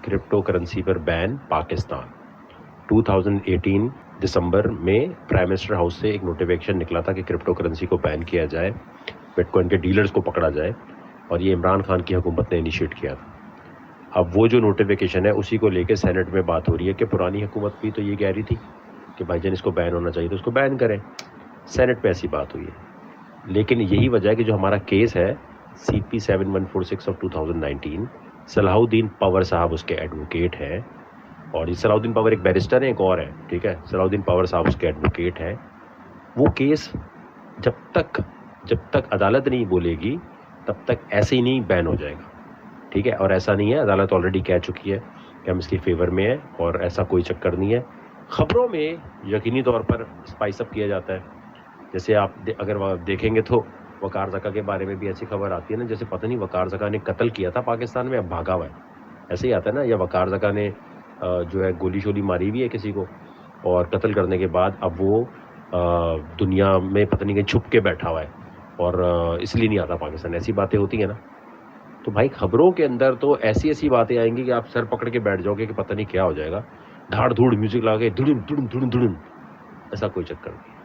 Crypto currency پر بین پاکستان. 2018 دسمبر میں prime minister house سے ایک نوٹیفیکیشن نکلا تھا کہ کرپٹو کرنسی کو بین کیا جائے, بٹ کوائن کے ڈیلرز کو پکڑا جائے, اور یہ عمران خان کی حکومت نے انیشیٹ کیا تھا. اب وہ جو نوٹیفیکیشن ہے اسی کو لے کے سینٹ میں بات ہو رہی ہے کہ پرانی حکومت بھی تو یہ کہہ رہی تھی کہ بھائی جان اس کو بین ہونا چاہیے تو اس کو بین کریں. سینٹ پہ ایسی بات ہوئی ہے. لیکن یہی وجہ ہے کہ جو ہمارا کیس ہے CP 7146 آف 2019, صلاح الدین پاور صاحب اس کے ایڈوکیٹ ہیں, اور یہ صلاح الدین پاور ایک بیرسٹر ہے, ایک اور ہے, ٹھیک ہے, صلاح الدین پاور صاحب اس کے ایڈوکیٹ ہیں. وہ کیس جب تک عدالت نہیں بولے گی تب تک ایسے ہی نہیں بین ہو جائے گا, ٹھیک ہے. اور ایسا نہیں ہے, عدالت آلریڈی کہہ چکی ہے کہ ہم اس کی فیور میں ہیں, اور ایسا کوئی چکر نہیں ہے. خبروں میں یقینی طور پر اسپائس اپ کیا جاتا ہے. جیسے آپ اگر دیکھیں گے تو وقار زکا کے بارے میں بھی ایسی خبر آتی ہے نا, جیسے پتہ نہیں وقار زکا نے قتل کیا تھا پاکستان میں, اب بھاگا ہوا ہے, ایسے ہی آتا ہے نا. یا وقار زکا نے جو ہے گولی شولی ماری بھی ہے کسی کو, اور قتل کرنے کے بعد اب وہ دنیا میں پتہ نہیں کہیں چھپ کے بیٹھا ہوا ہے, اور اس لیے نہیں آتا پاکستان. ایسی باتیں ہوتی ہیں نا. تو بھائی خبروں کے اندر تو ایسی باتیں آئیں گی کہ آپ سر پکڑ کے بیٹھ جاؤ گے کہ پتہ نہیں کیا ہو جائے گا. دھاڑ دھوڑ میوزک لگا کے دھڑن دھڑن دھڑن دھڑن, ایسا کوئی چکر نہیں.